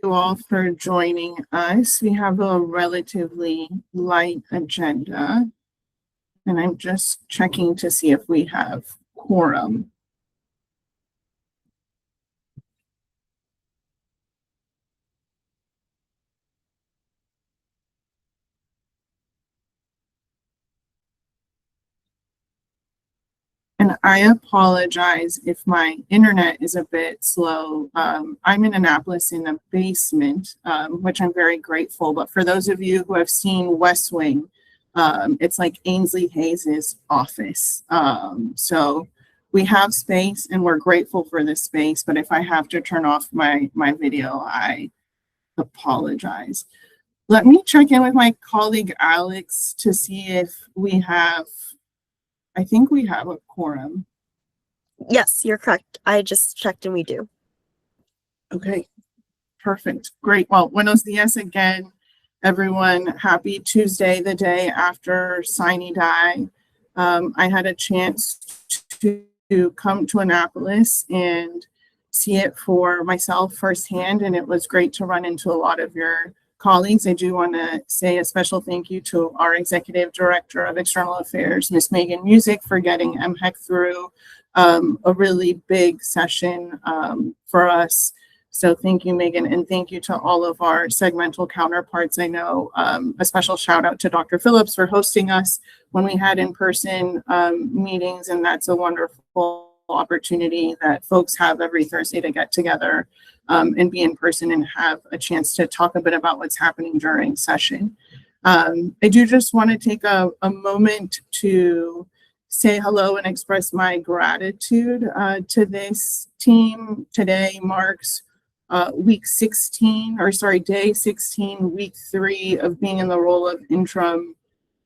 you all for joining us. We have a relatively light agenda, and I'm just checking to see if we have quorum. And I apologize if my internet is a bit slow. I'm in Annapolis in a basement, which I'm very grateful. But for those of you who have seen West Wing, it's like Ainsley Hayes's office. So we have space and we're grateful for this space. But if I have to turn off my video, I apologize. Let me check in with my colleague Alex to see if we have, I think we have a quorum. Yes, you're correct. I just checked and we do. Okay, perfect. Great. Well, buenos dias again, everyone. Happy Tuesday, the day after Sine Die. I had a chance to come to Annapolis and see it for myself firsthand, and it was great to run into a lot of your colleagues. I do want to say a special thank you to our Executive Director of External Affairs, Ms. Megan Music, for getting MHEC through a really big session for us. So thank you, Megan, and thank you to all of our segmental counterparts. I know a special shout out to Dr. Phillips for hosting us when we had in-person meetings, and that's a wonderful opportunity that folks have every Thursday to get together and be in person and have a chance to talk a bit about what's happening during session. I do just want to take a moment to say hello and express my gratitude to this team. Today marks day 16, week 3 of being in the role of interim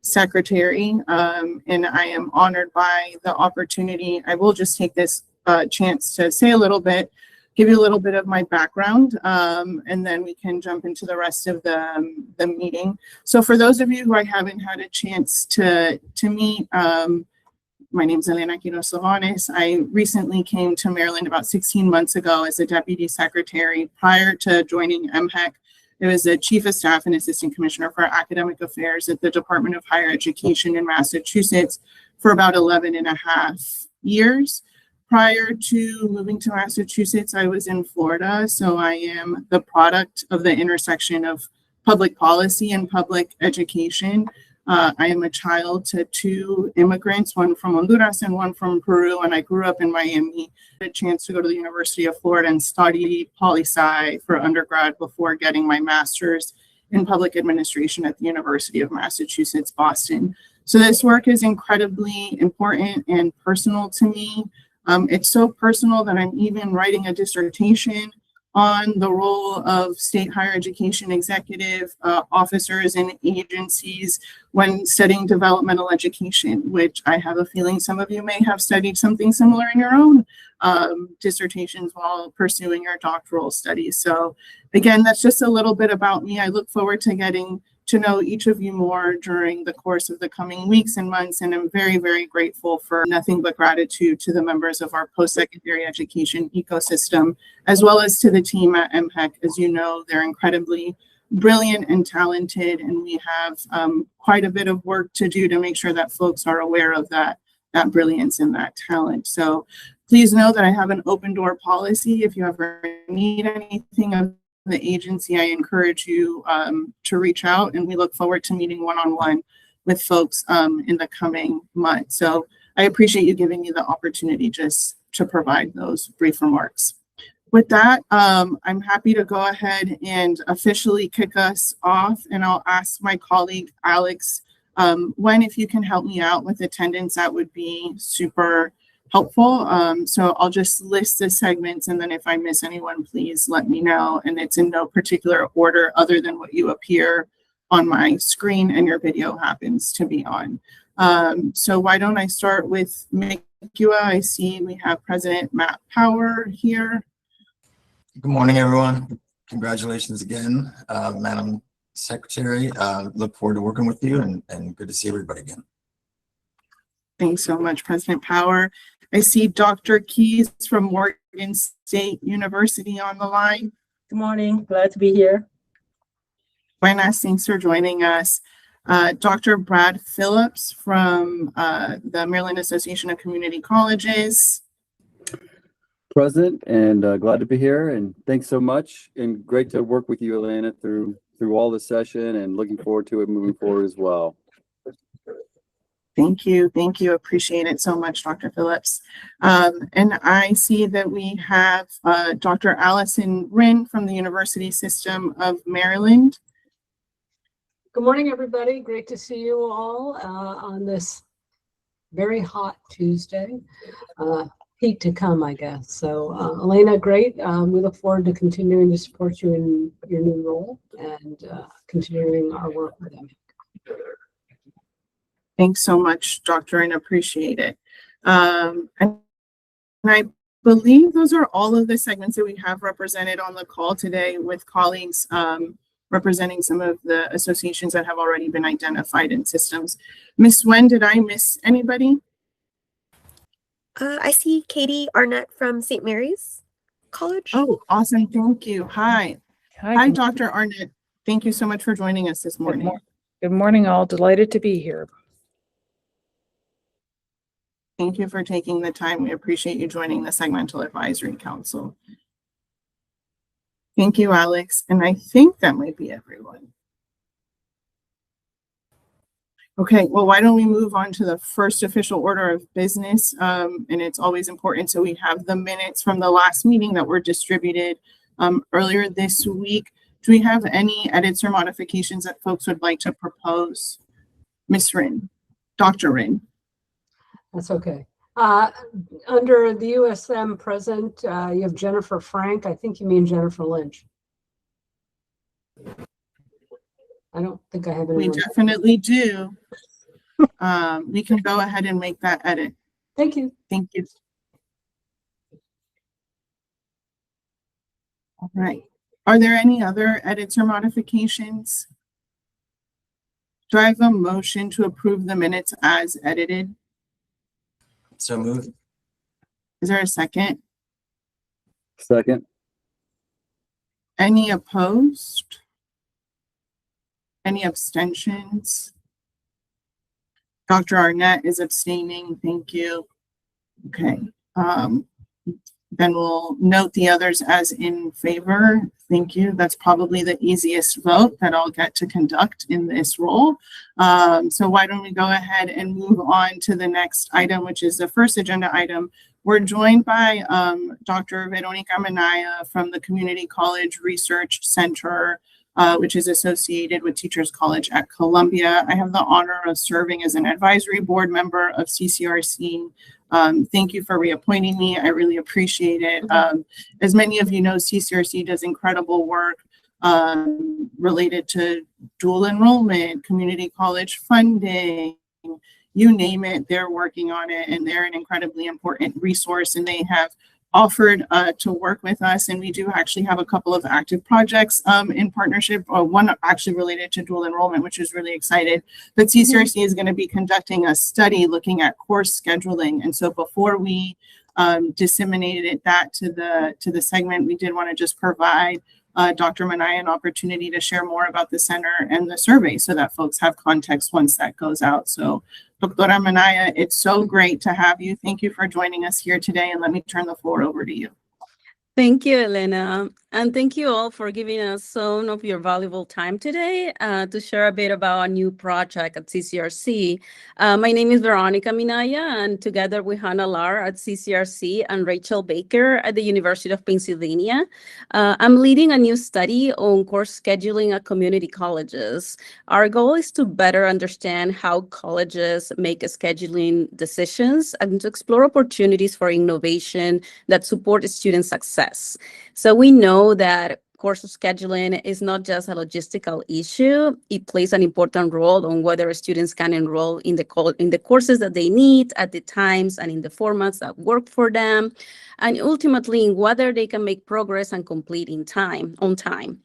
secretary, and I am honored by the opportunity. I will just take this chance to say a little bit, give you a little bit of my background, and then we can jump into the rest of the meeting. So for those of you who I haven't had a chance to meet, my name is Elena Quiroz Savanes. I recently came to Maryland about 16 months ago as a deputy secretary. Prior to joining MHEC, I was a chief of staff and assistant commissioner for academic affairs at the Department of Higher Education in Massachusetts for about 11 and a half years. Prior to moving to Massachusetts, I was in Florida, so I am the product of the intersection of public policy and public education. I am a child to 2 immigrants, one from Honduras and one from Peru, and I grew up in Miami. I had a chance to go to the University of Florida and study poli-sci for undergrad before getting my master's in public administration at the University of Massachusetts, Boston. So this work is incredibly important and personal to me. It's so personal that I'm even writing a dissertation on the role of state higher education executive officers and agencies when studying developmental education, which I have a feeling some of you may have studied something similar in your own dissertations while pursuing your doctoral studies. So again, that's just a little bit about me. I look forward to getting to know each of you more during the course of the coming weeks and months, and I'm very, very grateful for nothing but gratitude to the members of our post-secondary education ecosystem, as well as to the team at MHEC. As you know, they're incredibly brilliant and talented, and we have quite a bit of work to do to make sure that folks are aware of that brilliance and that talent. So please know that I have an open door policy. If you ever need anything of the agency, I encourage you to reach out, and we look forward to meeting one-on-one with folks in the coming months. So I appreciate you giving me the opportunity just to provide those brief remarks. With that, I'm happy to go ahead and officially kick us off, and I'll ask my colleague Alex, if you can help me out with attendance, that would be super helpful. So I'll just list the segments, and then if I miss anyone, please let me know. And it's in no particular order other than what you appear on my screen and your video happens to be on. So why don't I start with MICUA? I see we have President Matt Power here. Good morning, everyone. Congratulations again, Madam Secretary. Look forward to working with you, and good to see everybody again. Thanks so much, President Power. I see Dr. Keys from Morgan State University on the line. Good morning. Glad to be here. Buenas, thanks for joining us. Dr. Brad Phillips from the Maryland Association of Community Colleges. Present and glad to be here, and thanks so much, and great to work with you, Elena, through all the session, and looking forward to it moving forward as well. Thank you. Appreciate it so much, Dr. Phillips. And I see that we have Dr. Allison Wren from the University System of Maryland. Good morning, everybody. Great to see you all on this very hot Tuesday. Heat to come, I guess. So, Elena, great. We look forward to continuing to support you in your new role and continuing our work with them. Thanks so much, Doctor, and appreciate it. And I believe those are all of the segments that we have represented on the call today with colleagues representing some of the associations that have already been identified in systems. Ms. Wen, did I miss anybody? I see Katie Arnett from St. Mary's College. Oh, awesome. Thank you. Hi, Hi. Dr. Arnett. Thank you so much for joining us this morning. Good morning, all. Delighted to be here. Thank you for taking the time. We appreciate you joining the Segmental Advisory Council. Thank you, Alex. And I think that might be everyone. Okay, well, why don't we move on to the first official order of business? And it's always important. So we have the minutes from the last meeting that were distributed earlier this week. Do we have any edits or modifications that folks would like to propose? Ms. Wren, Dr. Wren. That's okay. Under the USM present, you have Jennifer Frank. I think you mean Jennifer Lynch. I don't think I have any. We definitely do. We can go ahead and make that edit. Thank you. Thank you. All right. Are there any other edits or modifications? Do I have a motion to approve the minutes as edited? So moved. Is there a second? Second. Any opposed? Any abstentions? Dr. Arnett is abstaining. Thank you. Okay. Then we'll note the others as in favor. Thank you. That's probably the easiest vote that I'll get to conduct in this role. So why don't we go ahead and move on to the next item, which is the first agenda item. We're joined by Dr. Veronica Minaya from the Community College Research Center, which is associated with Teachers College at Columbia. I have the honor of serving as an advisory board member of CCRC. Thank you for reappointing me. I really appreciate it. As many of you know, CCRC does incredible work related to dual enrollment, community college funding, you name it, they're working on it, and they're an incredibly important resource, and they have offered to work with us, and we do actually have a couple of active projects in partnership, one actually related to dual enrollment, which is really excited. But CCRC is going to be conducting a study looking at course scheduling, and so before we disseminated that to the segment, we did want to just provide Dr. Minaya an opportunity to share more about the center and the survey so that folks have context once that goes out. So Dr. Minaya, it's so great to have you. Thank you for joining us here today, and let me turn the floor over to you. Thank you, Elena. And thank you all for giving us some of your valuable time today to share a bit about a new project at CCRC. My name is Veronica Minaya, and together with Hannah Lar at CCRC and Rachel Baker at the University of Pennsylvania, I'm leading a new study on course scheduling at community colleges. Our goal is to better understand how colleges make scheduling decisions and to explore opportunities for innovation that support student success. So we know that course scheduling is not just a logistical issue. It plays an important role on whether students can enroll in the courses that they need at the times and in the formats that work for them, and ultimately in whether they can make progress and complete on time.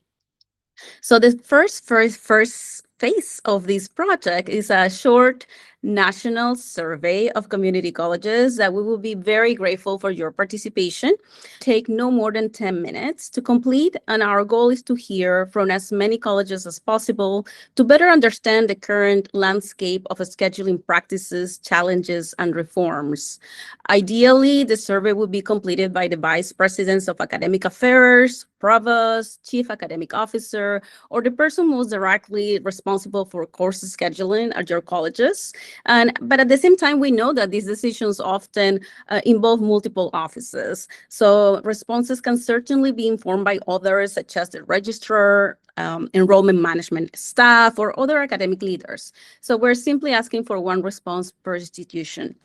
So the first phase of this project is a short national survey of community colleges that we will be very grateful for your participation. Take no more than 10 minutes to complete, and our goal is to hear from as many colleges as possible to better understand the current landscape of scheduling practices, challenges, and reforms. Ideally, the survey will be completed by the vice presidents of academic affairs, provost, chief academic officer, or the person most directly responsible for course scheduling at your colleges. But at the same time, we know that these decisions often involve multiple offices. So responses can certainly be informed by others, such as the registrar, enrollment management staff, or other academic leaders. So we're simply asking for one response per institution.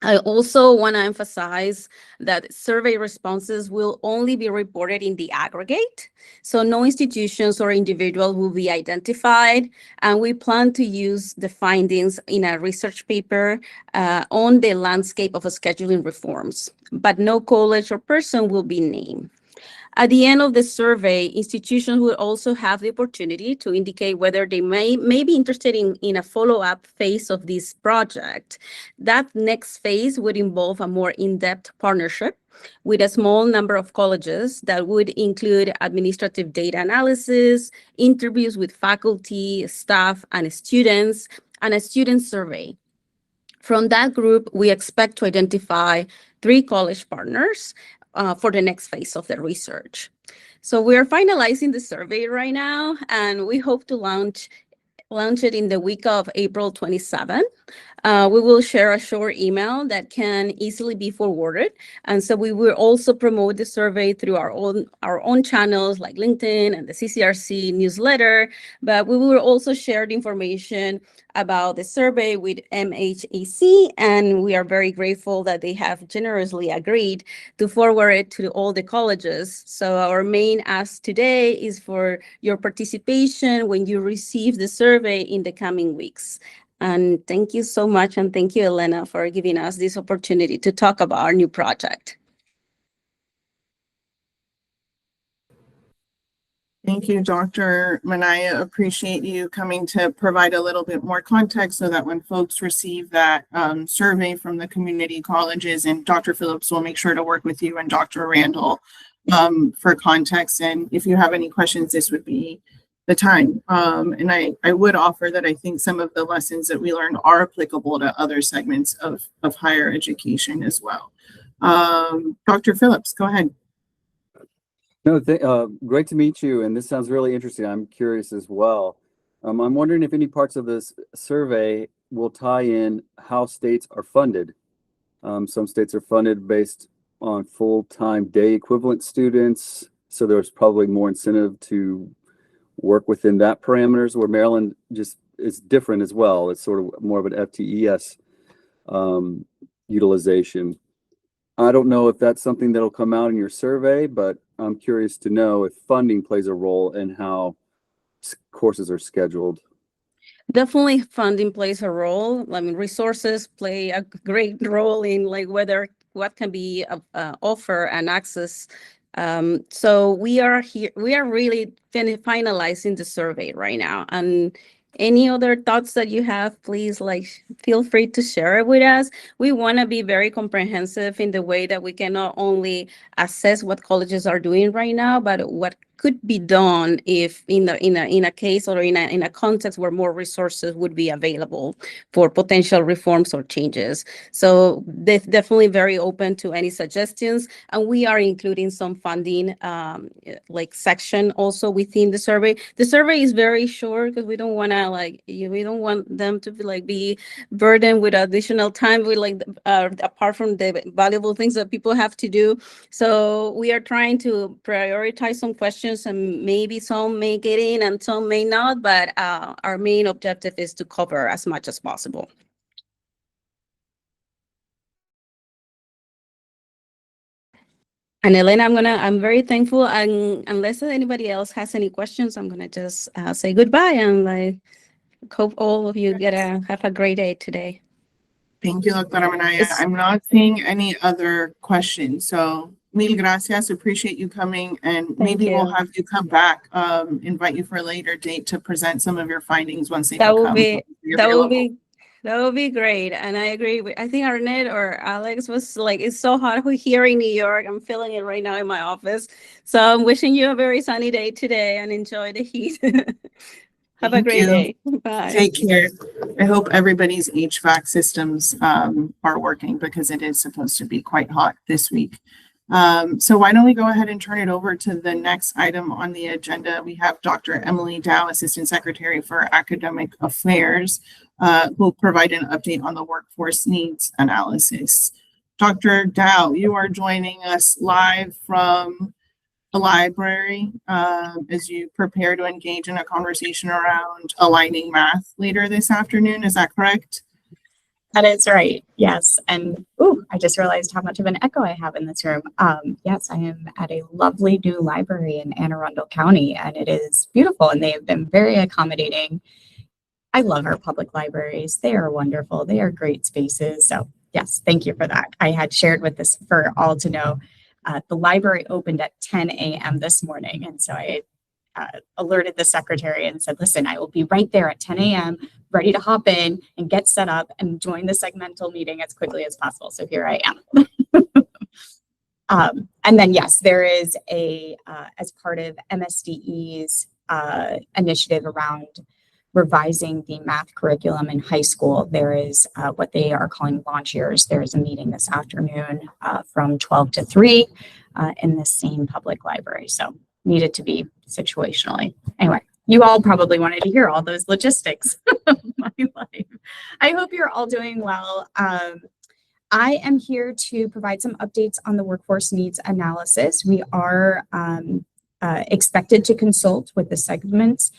I also want to emphasize that survey responses will only be reported in the aggregate. So no institutions or individual will be identified. And we plan to use the findings in a research paper on the landscape of scheduling reforms, but no college or person will be named. At the end of the survey, institutions will also have the opportunity to indicate whether they may be interested in a follow-up phase of this project. That next phase would involve a more in-depth partnership with a small number of colleges that would include administrative data analysis, interviews with faculty, staff, and students, and a student survey. From that group, we expect to identify 3 college partners for the next phase of the research. So we are finalizing the survey right now, and we hope to launch it in the week of April 27th. We will share a short email that can easily be forwarded. And so we will also promote the survey through our own channels like LinkedIn and the CCRC newsletter. But we will also share the information about the survey with MHAC, and we are very grateful that they have generously agreed to forward it to all the colleges. So our main ask today is for your participation when you receive the survey in the coming weeks. And thank you so much, and thank you, Elena, for giving us this opportunity to talk about our new project. Thank you, Dr. Minaya. Appreciate you coming to provide a little bit more context so that when folks receive that survey from the community colleges, and Dr. Phillips will make sure to work with you and Dr. Randall for context. And if you have any questions, this would be the time. And I would offer that I think some of the lessons that we learned are applicable to other segments of higher education as well. Dr. Phillips, go ahead. No, great to meet you, and this sounds really interesting. I'm curious as well. I'm wondering if any parts of this survey will tie in how states are funded. Some states are funded based on full-time day equivalent students, so there's probably more incentive to work within that parameters, where Maryland just is different as well. It's sort of more of an FTES utilization. I don't know if that's something that'll come out in your survey, but I'm curious to know if funding plays a role in how courses are scheduled. Definitely funding plays a role. I mean, resources play a great role in like what can be offered and access. So we are really finalizing the survey right now. And any other thoughts that you have, please feel free to share it with us. We want to be very comprehensive in the way that we can not only assess what colleges are doing right now, but what could be done if in a case or in a context where more resources would be available for potential reforms or changes. So they're definitely very open to any suggestions, and we are including some funding section also within the survey. The survey is very short because we don't want them to be burdened with additional time with apart from the valuable things that people have to do. So we are trying to prioritize some questions, and maybe some may get in and some may not, but our main objective is to cover as much as possible. And Elena, I'm very thankful, and unless anybody else has any questions, I'm gonna just say goodbye, and hope all of you have a great day today. Thank you, Dr. Minaya. I'm not seeing any other questions, so mil gracias. Appreciate you coming, and maybe we'll have you come back, invite you for a later date to present some of your findings once they become available. That would be great. And I agree with, I think Arnett or Alex was like, it's so hot here in New York. I'm feeling it right now in my office. So I'm wishing you a very sunny day today and enjoy the heat. Have a Thank great you. day. Bye. Take care. I hope everybody's HVAC systems are working because it is supposed to be quite hot this week. So why don't we go ahead and turn it over to the next item on the agenda. We have Dr. Emily Dow, Assistant Secretary for Academic Affairs, who will provide an update on the workforce needs analysis. Dr. Dow, you are joining us live from the library as you prepare to engage in a conversation around aligning math later this afternoon. Is that correct? That is right. Yes. And I just realized how much of an echo I have in this room. Yes, I am at a lovely new library in Anne Arundel County, and it is beautiful, and they have been very accommodating. I love our public libraries. They are wonderful. They are great spaces. So yes, thank you for that. I had shared with this for all to know. The library opened at 10 a.m. this morning. And so I alerted the secretary and said, listen, I will be right there at 10 a.m. ready to hop in and get set up and join the segmental meeting as quickly as possible. So here I am. And then, yes, there is as part of MSDE's initiative around revising the math curriculum in high school, there is what they are calling launch years. There is a meeting this afternoon from 12 to 3 in the same public library. So needed to be situationally. Anyway, you all probably wanted to hear all those logistics of my life. I hope you're all doing well. I am here to provide some updates on the workforce needs analysis. We are expected to consult with the segments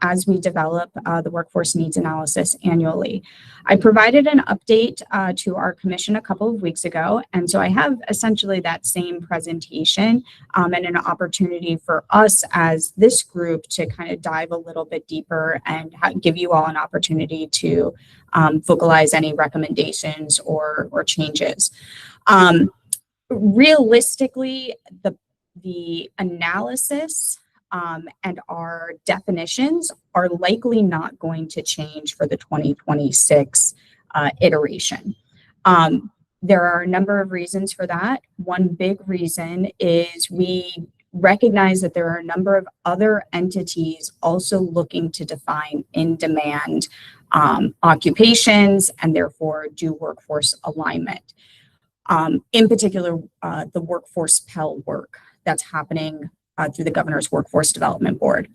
as we develop the workforce needs analysis annually. I provided an update to our commission a couple of weeks ago, and so I have essentially that same presentation and an opportunity for us as this group to kind of dive a little bit deeper and give you all an opportunity to vocalize any recommendations or changes. Realistically, the analysis and our definitions are likely not going to change for the 2026 iteration. There are a number of reasons for that. One big reason is we recognize that there are a number of other entities also looking to define in-demand occupations and therefore do workforce alignment. In particular, the workforce Pell work that's happening through the Governor's Workforce Development Board.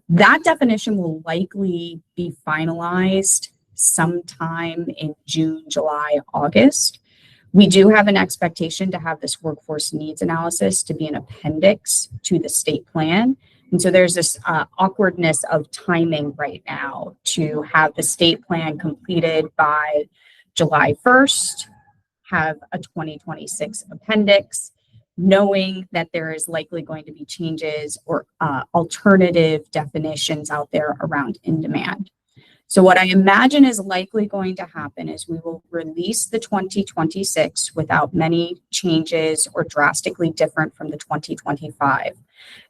That definition will likely be finalized sometime in June, July, August. We do have an expectation to have this workforce needs analysis to be an appendix to the state plan. And so there's this awkwardness of timing right now to have the state plan completed by July 1st, have a 2026 appendix, knowing that there is likely going to be changes or alternative definitions out there around in demand. So what I imagine is likely going to happen is we will release the 2026 without many changes or drastically different from the 2025.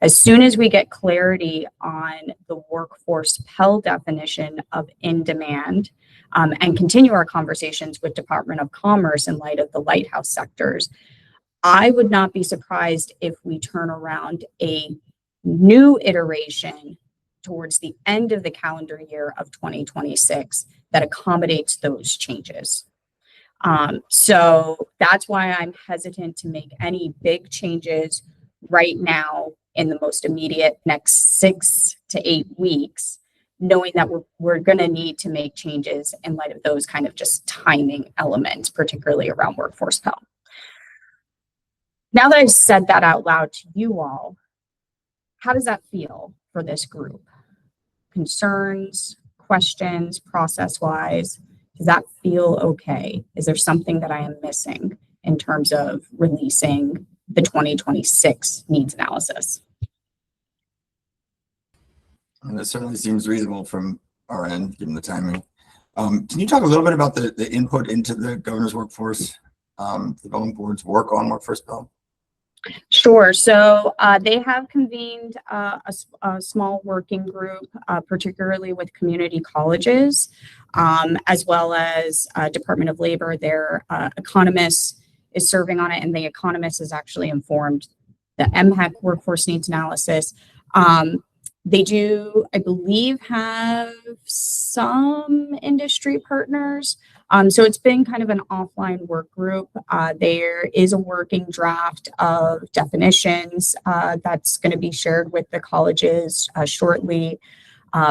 As soon as we get clarity on the workforce Pell definition of in demand and continue our conversations with Department of Commerce in light of the lighthouse sectors, I would not be surprised if we turn around a new iteration towards the end of the calendar year of 2026 that accommodates those changes. So that's why I'm hesitant to make any big changes right now in the most immediate next 6 to 8 weeks, knowing that we're going to need to make changes in light of those kind of just timing elements, particularly around workforce Pell. Now that I've said that out loud to you all, how does that feel for this group? Concerns, questions, process-wise, does that feel okay? Is there something that I am missing in terms of releasing the 2026 needs analysis? And that certainly seems reasonable from our end, given the timing. Can you talk a little bit about the input into the Governor's Workforce Development Board's work on workforce Pell? Sure. So they have convened a small working group, particularly with community colleges, as well as Department of Labor. Their economist is serving on it, and the economist has actually informed the MHEC workforce needs analysis. They do, I believe, have some industry partners. So it's been kind of an offline work group. There is a working draft of definitions that's going to be shared with the colleges shortly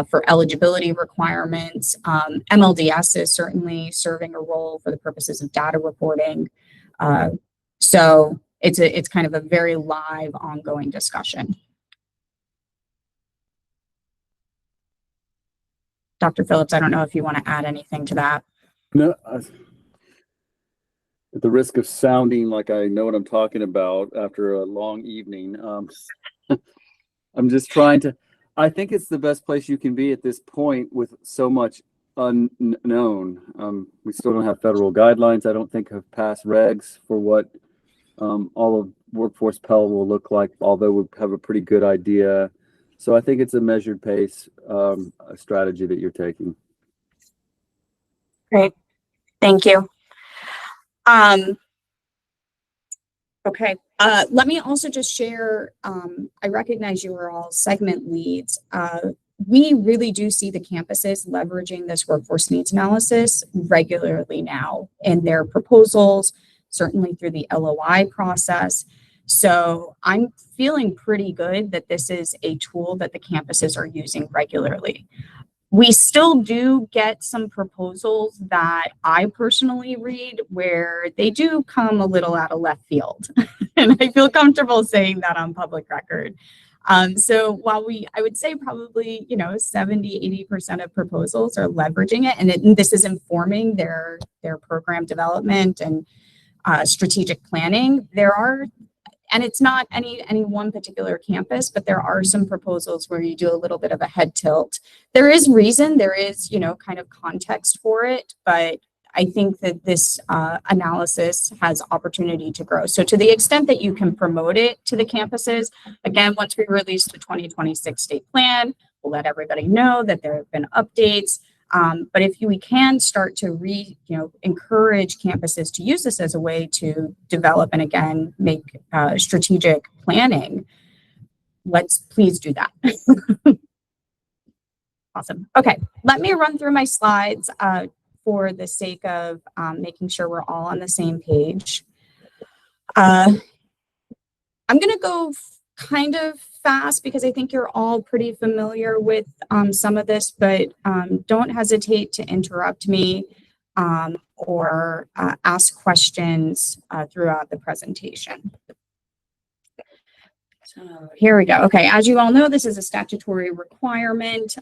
for eligibility requirements. MLDS is certainly serving a role for the purposes of data reporting. So it's kind of a very live, ongoing discussion. Dr. Phillips, I don't know if you want to add anything to that. No, at the risk of sounding like I know what I'm talking about after a long evening, I'm just trying to, I think it's the best place you can be at this point with so much unknown. We still don't have federal guidelines. I don't think have passed regs for what all of Workforce Pell will look like, although we have a pretty good idea. So I think it's a measured pace a strategy that you're taking. Great. Thank you. Okay. Let me also just share, I recognize you are all segment leads. We really do see the campuses leveraging this workforce needs analysis regularly now in their proposals, certainly through the LOI process. So I'm feeling pretty good that this is a tool that the campuses are using regularly. We still do get some proposals that I personally read where they do come a little out of left field. And I feel comfortable saying that on public record. So while I would say probably, 70, 80% of proposals are leveraging it, and this is informing their program development and strategic planning, and it's not any one particular campus, but there are some proposals where you do a little bit of a head tilt. There is reason, there is, kind of context for it, but I think that this analysis has opportunity to grow. So to the extent that you can promote it to the campuses, again, once we release the 2026 state plan, we'll let everybody know that there have been updates. But if we can start to encourage campuses to use this as a way to develop and again make strategic planning, let's please do that. Awesome. Okay, let me run through my slides for the sake of making sure we're all on the same page. I'm going to go kind of fast because I think you're all pretty familiar with some of this, but don't hesitate to interrupt me or ask questions throughout the presentation. So here we go. Okay, as you all know, this is a statutory requirement.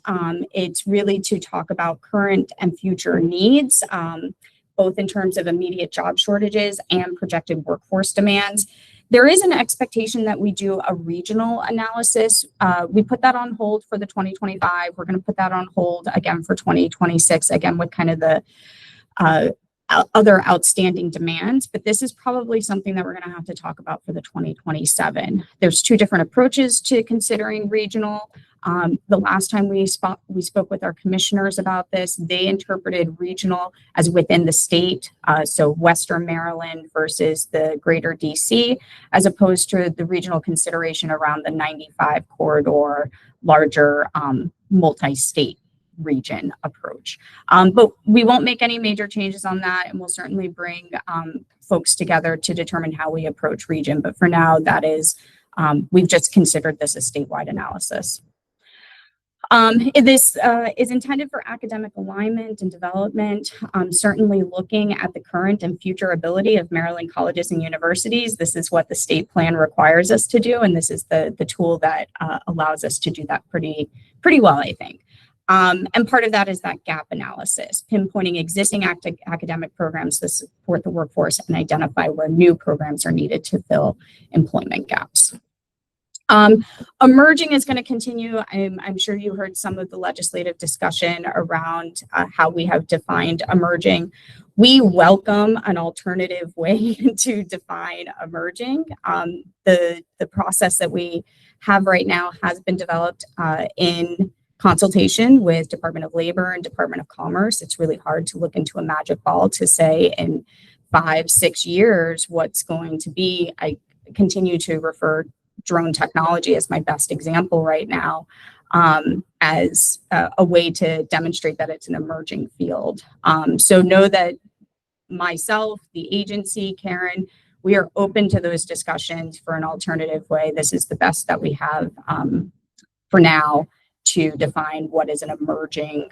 It's really to talk about current and future needs, both in terms of immediate job shortages and projected workforce demands. There is an expectation that we do a regional analysis. We put that on hold for the 2025. We're going to put that on hold again for 2026, again with kind of the other outstanding demands. But this is probably something that we're going to have to talk about for the 2027. There's two different approaches to considering regional. The last time we spoke with our commissioners about this, they interpreted regional as within the state, so Western Maryland versus the greater DC, as opposed to the regional consideration around the 95 corridor, larger multi-state region approach. But we won't make any major changes on that, and we'll certainly bring folks together to determine how we approach region. But for now, that is, we've just considered this a statewide analysis. This is intended for academic alignment and development, certainly looking at the current and future ability of Maryland colleges and universities. This is what the state plan requires us to do, and this is the tool that allows us to do that pretty well, I think. And part of that is that gap analysis, pinpointing existing academic programs to support the workforce and identify where new programs are needed to fill employment gaps. Emerging is going to continue. I'm sure you heard some of the legislative discussion around how we have defined emerging. We welcome an alternative way to define emerging. The process that we have right now has been developed in consultation with Department of Labor and Department of Commerce. It's really hard to look into a magic ball to say in 5-6 years what's going to be. I continue to refer drone technology as my best example right now, as a way to demonstrate that it's an emerging field. So know that myself, the agency, Karen, we are open to those discussions for an alternative way. This is the best that we have for now to define what is an emerging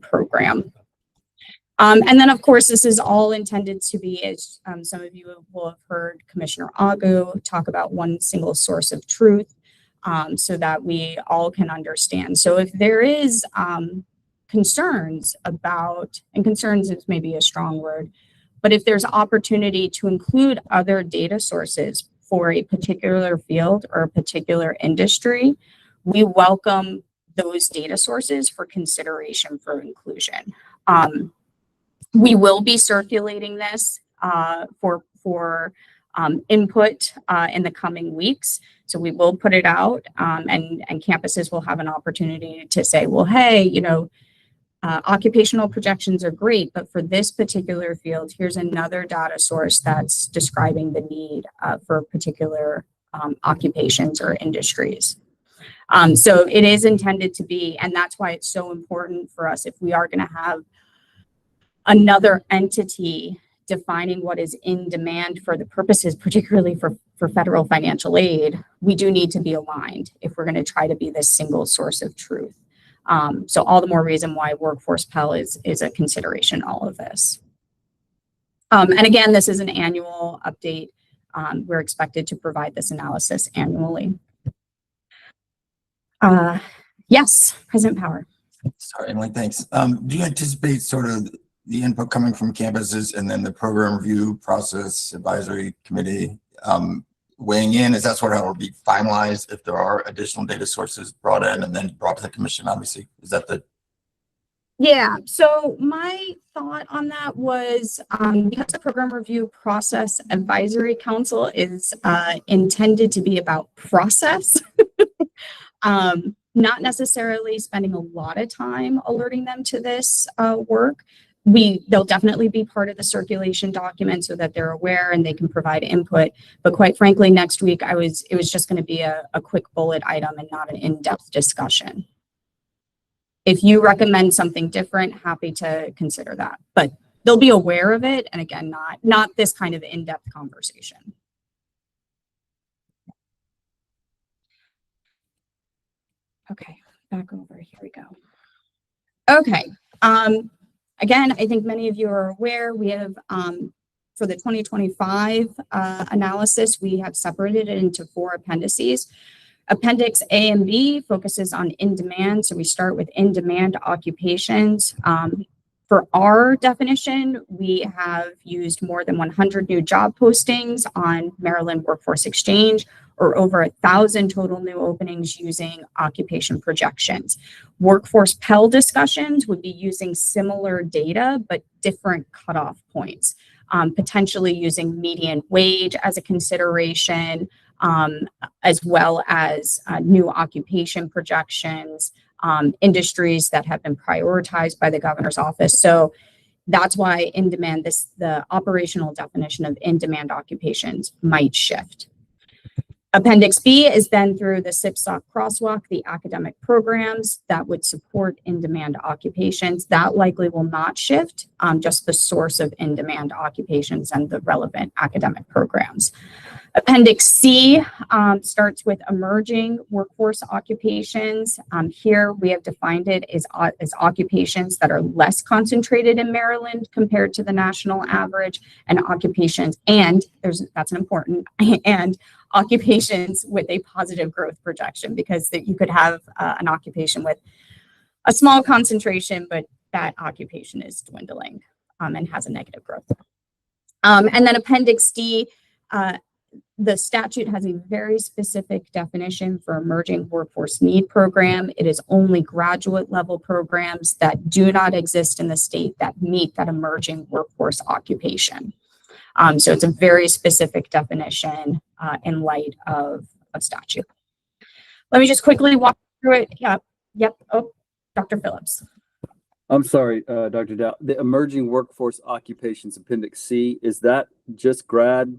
program. And then, of course, this is all intended to be, as some of you will have heard Commissioner Agu talk about, one single source of truth, so that we all can understand. So if there is concerns about, and concerns is maybe a strong word, but if there's opportunity to include other data sources for a particular field or a particular industry, we welcome those data sources for consideration for inclusion. We will be circulating this for input in the coming weeks. So we will put it out, and campuses will have an opportunity to say, well, hey, you know, occupational projections are great, but for this particular field, here's another data source that's describing the need for particular occupations or industries. So it is intended to be, and that's why it's so important for us, if we are going to have another entity defining what is in demand for the purposes, particularly for federal financial aid, we do need to be aligned if we're going to try to be this single source of truth. So all the more reason why Workforce Pell is a consideration in all of this. And again, this is an annual update. We're expected to provide this analysis annually. Yes, President Power. Sorry, Emily, thanks. Do you anticipate sort of the input coming from campuses and then the program review process, advisory committee weighing in? Is that sort of how it'll be finalized if there are additional data sources brought in and then brought to the commission, obviously? Is that the... Yeah, so my thought on that was because the program review process advisory council is intended to be about process, not necessarily spending a lot of time alerting them to this work. They'll definitely be part of the circulation document so that they're aware and they can provide input. But quite frankly, next week, it was just going to be a quick bullet item and not an in-depth discussion. If you recommend something different, happy to consider that. But they'll be aware of it. And again, not this kind of in-depth conversation. Okay, back over. Here we go. Okay. Again, I think many of you are aware, we have, for the 2025 analysis, we have separated it into 4 appendices. Appendix A and B focuses on in-demand. So we start with in-demand occupations. For our definition, we have used more than 100 new job postings on Maryland Workforce Exchange, or over 1,000 total new openings using occupation projections. Workforce Pell discussions would be using similar data, but different cutoff points, potentially using median wage as a consideration, as well as new occupation projections, industries that have been prioritized by the governor's office. So that's why in-demand, the operational definition of in-demand occupations might shift. Appendix B is then through the SIPSOC crosswalk, the academic programs that would support in-demand occupations. That likely will not shift, just the source of in-demand occupations and the relevant academic programs. Appendix C starts with emerging workforce occupations. Here we have defined it as occupations that are less concentrated in Maryland compared to the national average, and occupations, and that's an important, and occupations with a positive growth projection, because you could have an occupation with a small concentration, but that occupation is dwindling and has a negative growth. And then Appendix D, the statute has a very specific definition for emerging workforce need program. It is only graduate level programs that do not exist in the state that meet that emerging workforce occupation. So it's a very specific definition in light of statute. Let me just quickly walk through it. Yep. Oh, Dr. Phillips. I'm sorry, Dr. Dow. The emerging workforce occupations appendix C, is that just grad?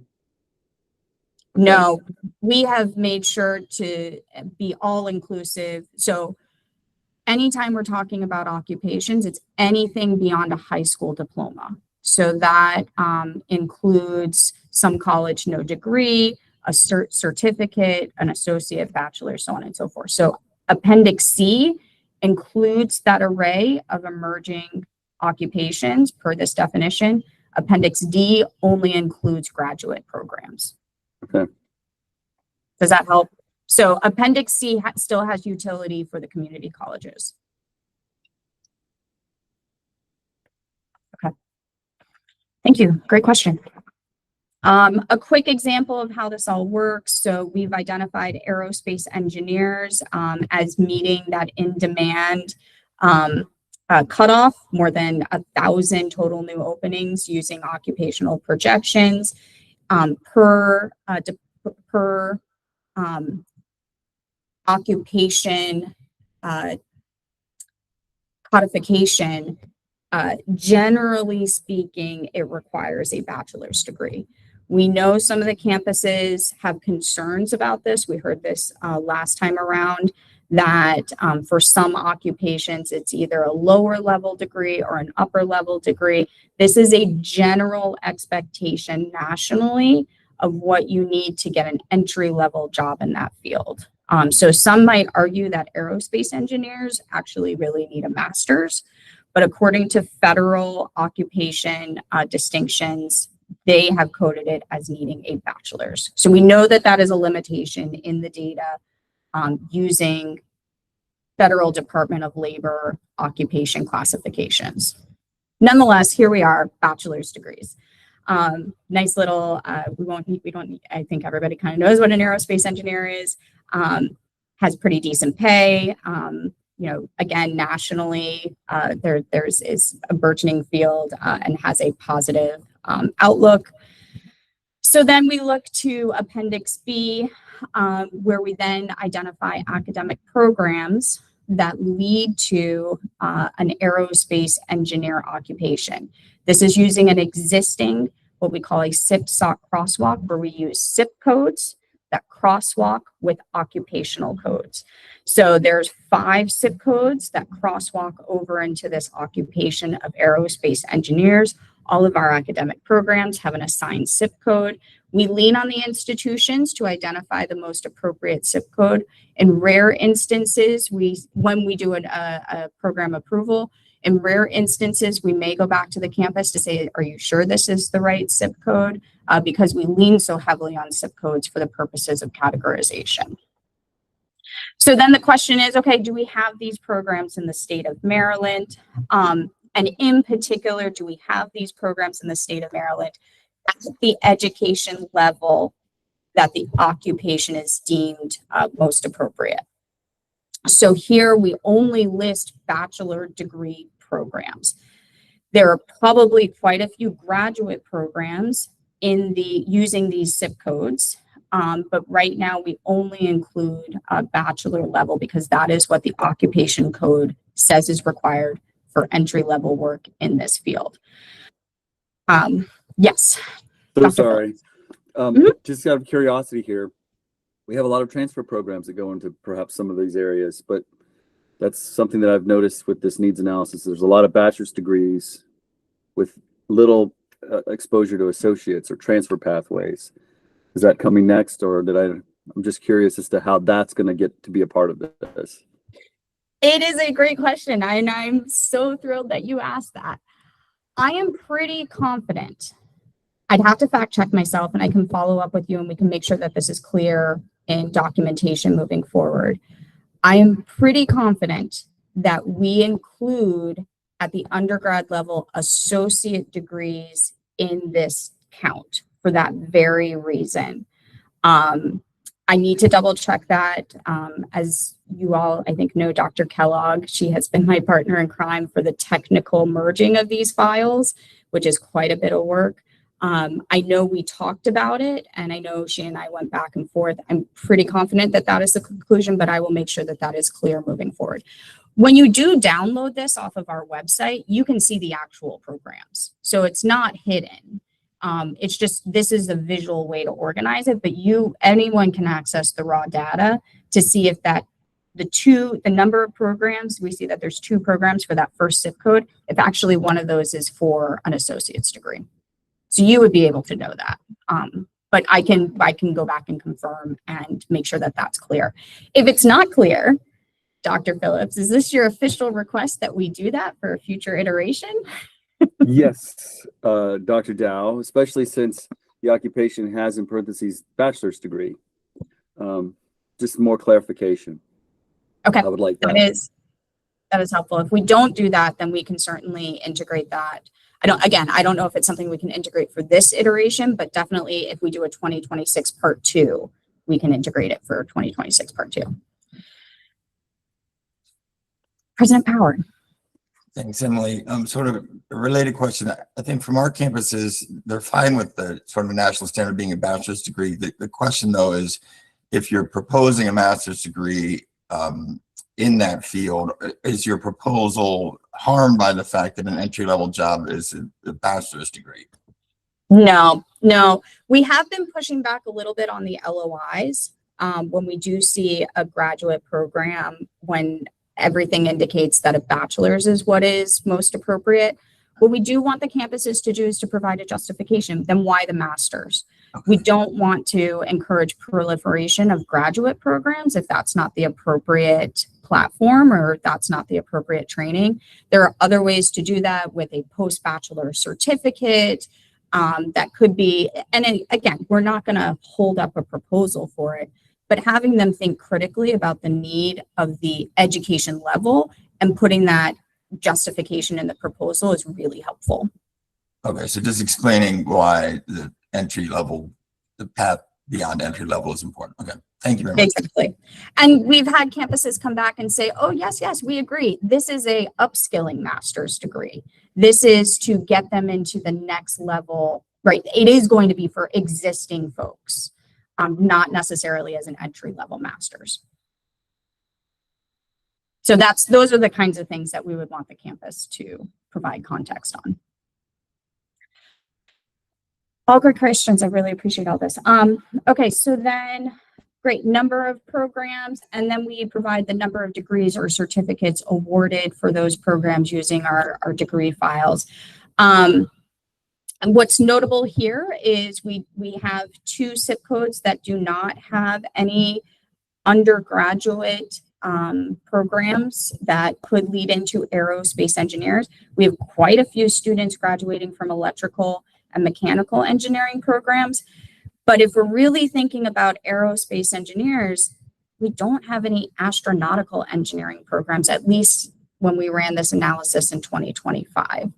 No, we have made sure to be all inclusive. So anytime we're talking about occupations, it's anything beyond a high school diploma. So that includes some college, no degree, a certificate, an associate, bachelor, so on and so forth. So Appendix C includes that array of emerging occupations per this definition. Appendix D only includes graduate programs. Okay. Does that help? So Appendix C still has utility for the community colleges. Okay. Thank you. Great question. A quick example of how this all works. So we've identified aerospace engineers as meeting that in-demand cutoff, more than 1,000 total new openings using occupational projections per occupation codification. Generally speaking, it requires a bachelor's degree. We know some of the campuses have concerns about this. We heard this last time around, that for some occupations, it's either a lower level degree or an upper level degree. This is a general expectation nationally of what you need to get an entry level job in that field. So some might argue that aerospace engineers actually really need a master's, but according to federal occupation distinctions, they have coded it as needing a bachelor's. So we know that that is a limitation in the data using Federal Department of Labor occupation classifications. Nonetheless, here we are, bachelor's degrees. Nice little, I think everybody kind of knows what an aerospace engineer is, has pretty decent pay. Again, nationally, there's a burgeoning field and has a positive outlook. So then we look to Appendix B, where we then identify academic programs that lead to an aerospace engineer occupation. This is using an existing, what we call a SIP-SOC crosswalk, where we use SIP codes that crosswalk with occupational codes. So there's 5 SIP codes that crosswalk over into this occupation of aerospace engineers. All of our academic programs have an assigned SIP code. We lean on the institutions to identify the most appropriate SIP code. In rare instances, when we do a program approval, in rare instances, we may go back to the campus to say, are you sure this is the right SIP code? Because we lean so heavily on SIP codes for the purposes of categorization. So then the question is, okay, do we have these programs in the state of Maryland? And in particular, do we have these programs in the state of Maryland at the education level that the occupation is deemed most appropriate? So here we only list bachelor degree programs. There are probably quite a few graduate programs using these SIP codes, but right now we only include bachelor level because that is what the occupation code says is required for entry level work in this field. Yes. So Dr. sorry. Just out of curiosity here, we have a lot of transfer programs that go into perhaps some of these areas, but that's something that I've noticed with this needs analysis. There's a lot of bachelor's degrees with little exposure to associates or transfer pathways. Is that coming next, or I'm just curious as to how that's going to get to be a part of this. It is a great question, and I'm so thrilled that you asked that. I am pretty confident. I'd have to fact check myself, and I can follow up with you, and we can make sure that this is clear in documentation moving forward. I am pretty confident that we include at the undergrad level associate degrees in this count for that very reason. I need to double check that. As you all, I think, know Dr. Kellogg, she has been my partner in crime for the technical merging of these files, which is quite a bit of work. I know we talked about it, and I know she and I went back and forth. I'm pretty confident that that is the conclusion, but I will make sure that that is clear moving forward. When you do download this off of our website, you can see the actual programs. So it's not hidden. It's just, this is a visual way to organize it, but anyone can access the raw data to see if that the number of programs, we see that there's 2 programs for that first zip code, if actually one of those is for an associate's degree. So you would be able to know that. But I can go back and confirm and make sure that that's clear. If it's not clear, Dr. Phillips, is this your official request that we do that for a future iteration? Yes, Dr. Dow, especially since the occupation has in parentheses bachelor's degree. Just more clarification. Okay, I would like that. That is helpful. If we don't do that, then we can certainly integrate that. I don't know if it's something we can integrate for this iteration, but definitely if we do a 2026 part 2, we can integrate it for 2026 part 2. President Power. Thanks, Emily. Sort of a related question. I think from our campuses, they're fine with the sort of a national standard being a bachelor's degree. The question though is, if you're proposing a master's degree in that field, is your proposal harmed by the fact that an entry-level job is a bachelor's degree? No. We have been pushing back a little bit on the LOIs when we do see a graduate program when everything indicates that a bachelor's is what is most appropriate. What we do want the campuses to do is to provide a justification. Then why the master's? Okay. We don't want to encourage proliferation of graduate programs if that's not the appropriate platform or that's not the appropriate training. There are other ways to do that with a post-bachelor certificate that could be, and again, we're not going to hold up a proposal for it, but having them think critically about the need of the education level and putting that justification in the proposal is really helpful. Okay, so just explaining why the entry level, the path beyond entry level is important. Okay, thank you very much. Exactly. And we've had campuses come back and say, oh, yes, we agree. This is a upskilling master's degree. This is to get them into the next level, right? It is going to be for existing folks. Not necessarily as an entry-level master's. So those are the kinds of things that we would want the campus to provide context on. All good questions. I really appreciate all this. Okay, so then great number of programs, and then we provide the number of degrees or certificates awarded for those programs using our degree files. And what's notable here is we have 2 zip codes that do not have any undergraduate programs that could lead into aerospace engineers. We have quite a few students graduating from electrical and mechanical engineering programs. But if we're really thinking about aerospace engineers, we don't have any astronautical engineering programs, at least when we ran this analysis in 2025.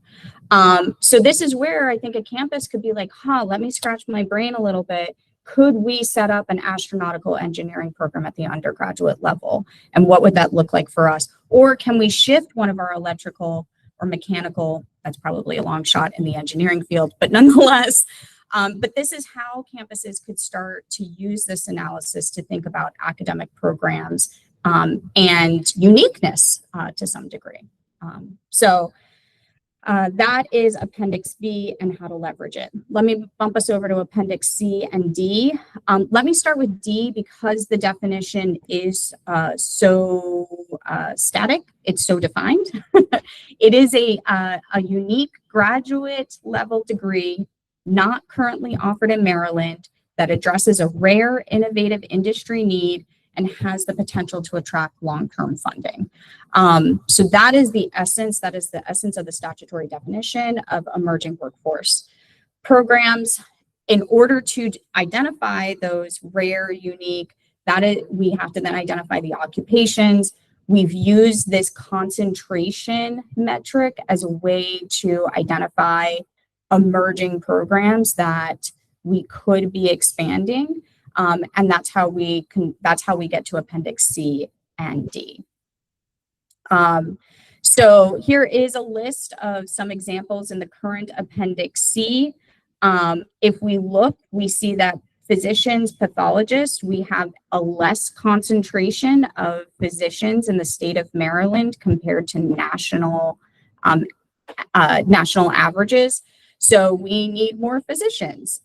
So this is where I think a campus could be like, let me scratch my brain a little bit. Could we set up an astronautical engineering program at the undergraduate level? And what would that look like for us? Or can we shift one of our electrical or mechanical, that's probably a long shot in the engineering field, but nonetheless, but this is how campuses could start to use this analysis to think about academic programs and uniqueness to some degree. So that is Appendix B and how to leverage it. Let me bump us over to Appendix C and D. Let me start with D because the definition is so static. It's so defined. It is a unique graduate level degree not currently offered in Maryland that addresses a rare, innovative industry need and has the potential to attract long-term funding. So that is the essence of the statutory definition of emerging workforce programs. In order to identify those rare, unique, we have to then identify the occupations. We've used this concentration metric as a way to identify emerging programs that we could be expanding. And that's how we get to Appendix C and D. So here is a list of some examples in the current Appendix C. If we look, we see that physicians, pathologists, we have a less concentration of physicians in the state of Maryland compared to national averages. So we need more physicians.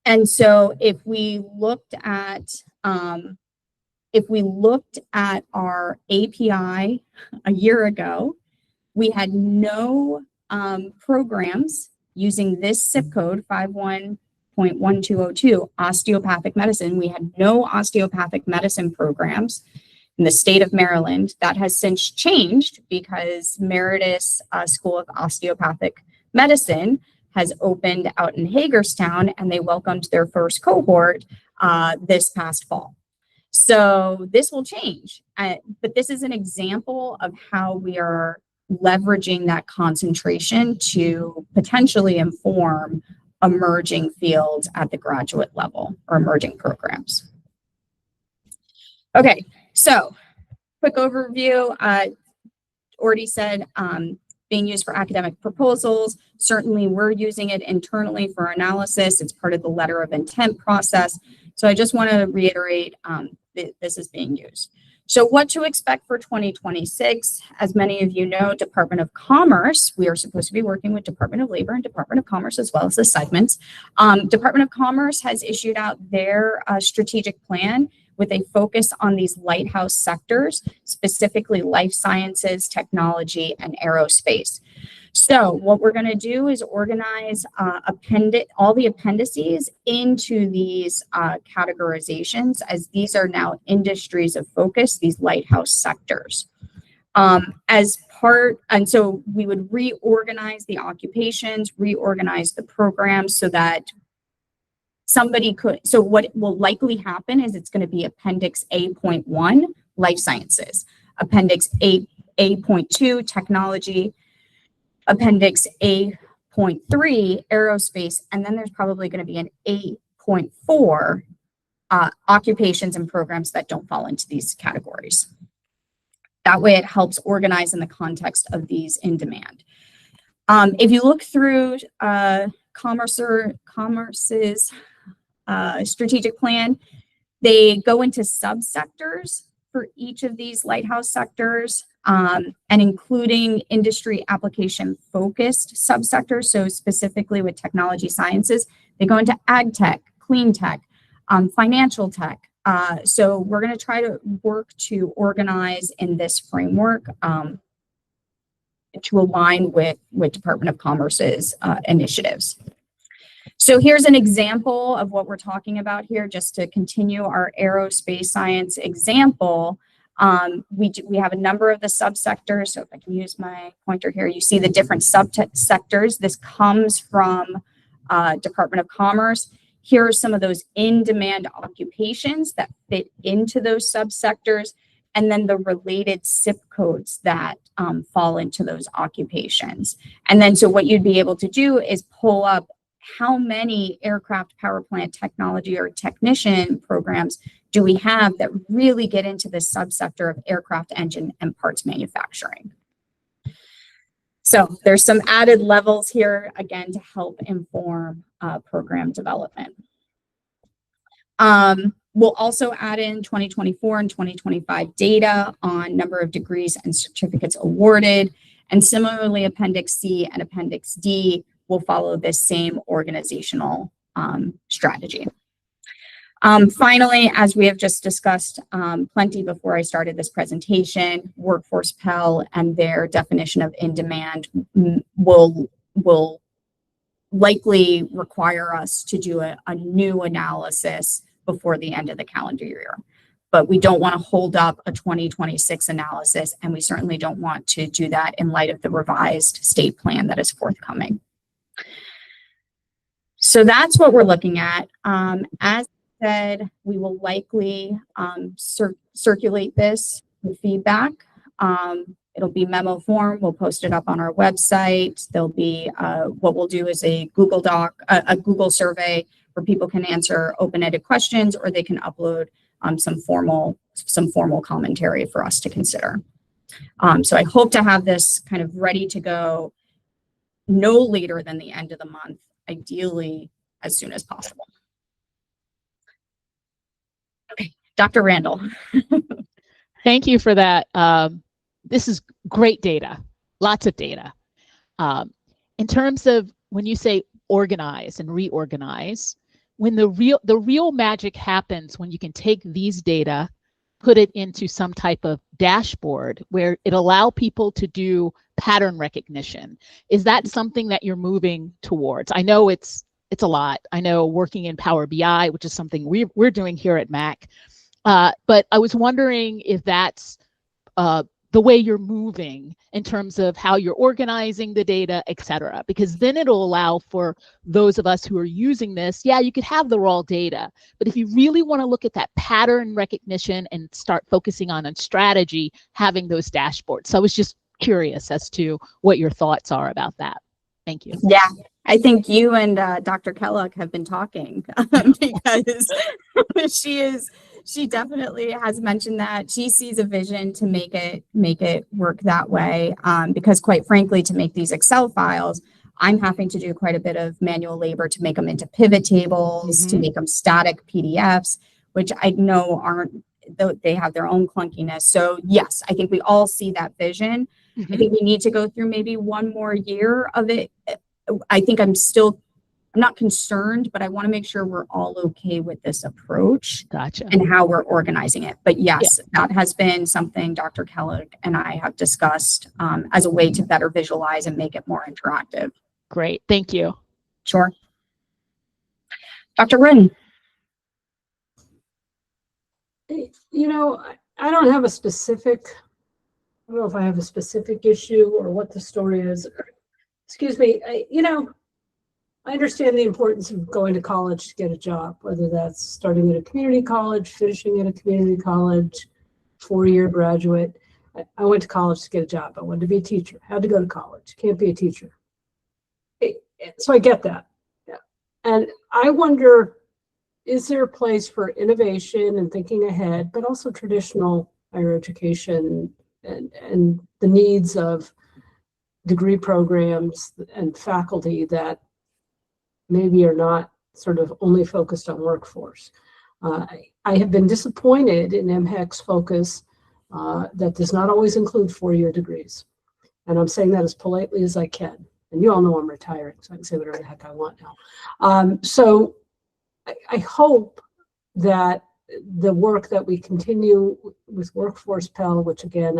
And so if we looked at our API a year ago, we had no programs using this zip code 51.1202 osteopathic medicine. We had no osteopathic medicine programs in the state of Maryland. That has since changed because Meritus School of Osteopathic Medicine has opened out in Hagerstown, and they welcomed their first cohort this past fall. So this will change, but this is an example of how we are leveraging that concentration to potentially inform emerging fields at the graduate level or emerging programs. Okay, so quick overview. Already said being used for academic proposals. Certainly we're using it internally for analysis. It's part of the letter of intent process. So I just want to reiterate that this is being used. So what to expect for 2026? As many of you know, Department of Commerce, we are supposed to be working with Department of Labor and Department of Commerce as well as the segments. Department of Commerce has issued out their strategic plan with a focus on these lighthouse sectors, specifically life sciences, technology, and aerospace. So what we're going to do is organize all the appendices into these categorizations, as these are now industries of focus, these lighthouse sectors. And so we would reorganize the occupations, reorganize the programs so that somebody could, so what will likely happen is it's going to be Appendix A.1, life sciences, Appendix A.2, technology, Appendix A.3, aerospace, and then there's probably going to be an A.4, occupations and programs that don't fall into these categories. That way it helps organize in the context of these in demand. If you look through Commerce's strategic plan, they go into subsectors for each of these lighthouse sectors, and including industry application focused subsectors. So specifically with technology sciences, they go into ag tech, clean tech, financial tech. So we're going to try to work to organize in this framework to align with Department of Commerce's initiatives. So here's an example of what we're talking about here, just to continue our aerospace science example. We have a number of the subsectors. So if I can use my pointer here, you see the different subsectors. This comes from Department of Commerce. Here are some of those in-demand occupations that fit into those subsectors, and then the related zip codes that fall into those occupations. And then so what you'd be able to do is pull up how many aircraft power plant technology or technician programs do we have that really get into the subsector of aircraft engine and parts manufacturing. So there's some added levels here, again, to help inform program development. We'll also add in 2024 and 2025 data on number of degrees and certificates awarded. And similarly, Appendix C and Appendix D will follow this same organizational strategy. Finally, as we have just discussed plenty before I started this presentation, Workforce Pell and their definition of in-demand will likely require us to do a new analysis before the end of the calendar year. But we don't want to hold up a 2026 analysis, and we certainly don't want to do that in light of the revised state plan that is forthcoming. So that's what we're looking at. As I said, we will likely circulate this with feedback. It'll be memo form. We'll post it up on our website. There'll be what we'll do is a Google Doc, a Google survey where people can answer open-ended questions, or they can upload some formal commentary for us to consider. So I hope to have this kind of ready to go no later than the end of the month, ideally as soon as possible. Okay, Dr. Randall. Thank you for that. This is great data, lots of data. In terms of when you say organize and reorganize, when the real magic happens when you can take these data, put it into some type of dashboard where it allow people to do pattern recognition. Is that something that you're moving towards? I know it's a lot. I know working in Power BI, which is something we're doing here at MAC, but I was wondering if that's the way you're moving in terms of how you're organizing the data, et cetera, because then it'll allow for those of us who are using this, yeah, you could have the raw data, but if you really want to look at that pattern recognition and start focusing on strategy, having those dashboards. So I was just curious as to what your thoughts are about that. Thank you. Yeah, I think you and Dr. Kellogg have been talking because she definitely has mentioned that she sees a vision to make it work that way. Because quite frankly, to make these Excel files, I'm having to do quite a bit of manual labor to make them into pivot tables, to make them static PDFs, which I know they have their own clunkiness. So yes, I think we all see that vision. I think we need to go through maybe one more year of it. I think I'm not concerned, but I want to make sure we're all okay with this approach. Gotcha. And how we're organizing it. But yes, that has been something Dr. Kellogg and I have discussed as a way to better visualize and make it more interactive. Great. Thank you. Sure. Dr. Rin. You know, I don't have a specific, I don't know if I have a specific issue or what the story is. Excuse me. I understand the importance of going to college to get a job, whether that's starting at a community college, finishing at a community college, 4-year graduate. I went to college to get a job. I wanted to be a teacher. Had to go to college. Can't be a teacher. So I get that. Yeah. And I wonder, is there a place for innovation and thinking ahead, but also traditional higher education and the needs of degree programs and faculty that maybe are not sort of only focused on workforce. I have been disappointed in MHEC's focus that does not always include 4-year degrees. And I'm saying that as politely as I can. And you all know I'm retiring, so I can say whatever the heck I want now. So I hope that the work that we continue with Workforce Pell, which again,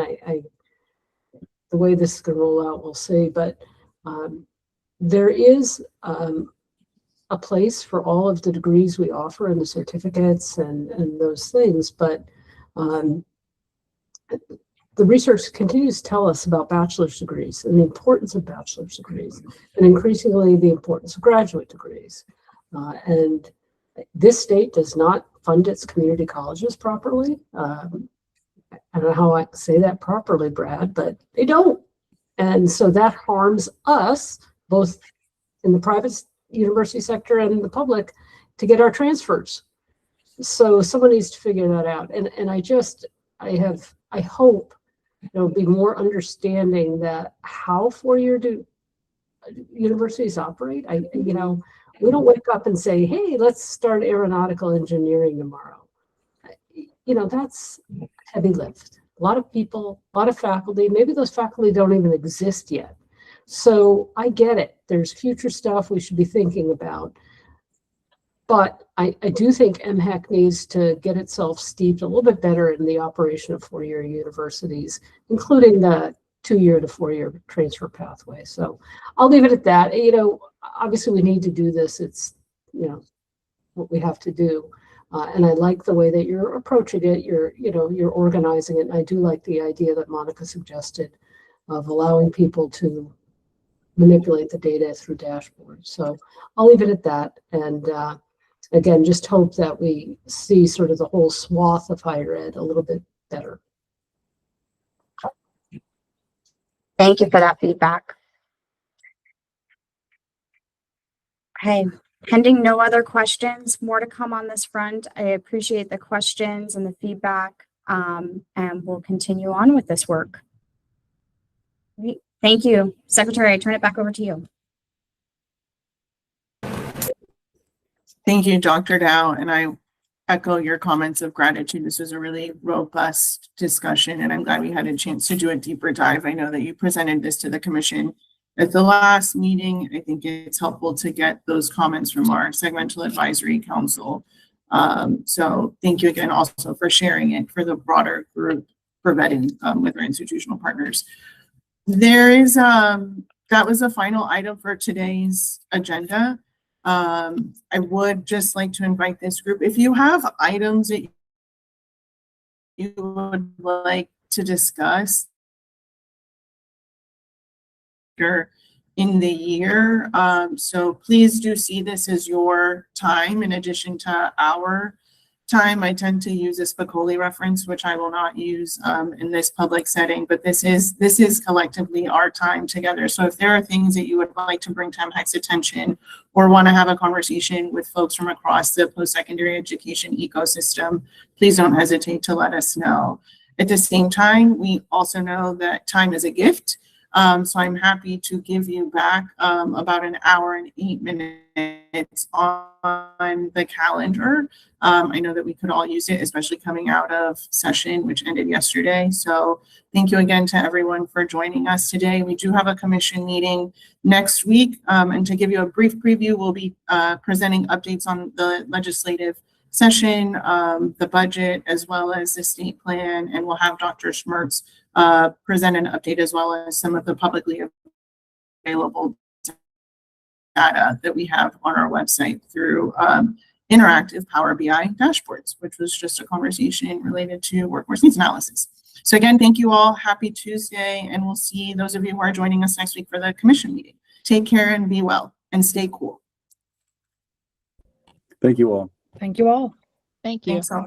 the way this is going to roll out, we'll see. But there is a place for all of the degrees we offer and the certificates and those things. But the research continues to tell us about bachelor's degrees and the importance of bachelor's degrees, and increasingly the importance of graduate degrees. And this state does not fund its community colleges properly. I don't know how I say that properly, Brad, but they don't. And so that harms us, both in the private university sector and in the public, to get our transfers. So someone needs to figure that out. And I hope there'll be more understanding that how 4-year universities operate. We don't wake up and say, hey, let's start aeronautical engineering tomorrow. That's heavy lift. A lot of people, a lot of faculty, maybe those faculty don't even exist yet. So I get it. There's future stuff we should be thinking about. But I do think MHEC needs to get itself steeped a little bit better in the operation of 4-year universities, including the 2-year to 4-year transfer pathway. So I'll leave it at that. Obviously we need to do this. It's, what we have to do. And I like the way that you're approaching it. You're organizing it. And I do like the idea that Monica suggested of allowing people to manipulate the data through dashboards. So I'll leave it at that. And again, just hope that we see sort of the whole swath of higher ed a little bit better. Thank you for that feedback. Okay, Pending no other questions, more to come on this front. I appreciate the questions and the feedback, and we'll continue on with this work. Great. Thank you. Secretary, I turn it back over to you. Thank you, Dr. Dow, and I echo your comments of gratitude. This was a really robust discussion, and I'm glad we had a chance to do a deeper dive. I know that you presented this to the commission at the last meeting. I think it's helpful to get those comments from our Segmental Advisory Council. So thank you again also for sharing it for the broader group for vetting with our institutional partners. There is, that was the final item for today's agenda. I would just like to invite this group, if you have items that you would like to discuss in the year, so please do see this as your time in addition to our time. I tend to use a Spicoli reference, which I will not use in this public setting, but this is collectively our time together. So if there are things that you would like to bring to MHEC's attention or want to have a conversation with folks from across the post-secondary education ecosystem, please don't hesitate to let us know. At the same time, we also know that time is a gift. So I'm happy to give you back about an hour and 8 minutes on the calendar. I know that we could all use it, especially coming out of session, which ended yesterday. So thank you again to everyone for joining us today. We do have a commission meeting next week. And to give you a brief preview, we'll be presenting updates on the legislative session, the budget, as well as the state plan, and we'll have Dr. Schmertz present an update as well as some of the publicly available data that we have on our website through interactive Power BI dashboards, which was just a conversation related to workforce needs analysis. So again, thank you all. Happy Tuesday, and we'll see those of you who are joining us next week for the commission meeting. Take care and be well and stay cool. Thank you all. Thank you all. Thank you. Thanks all.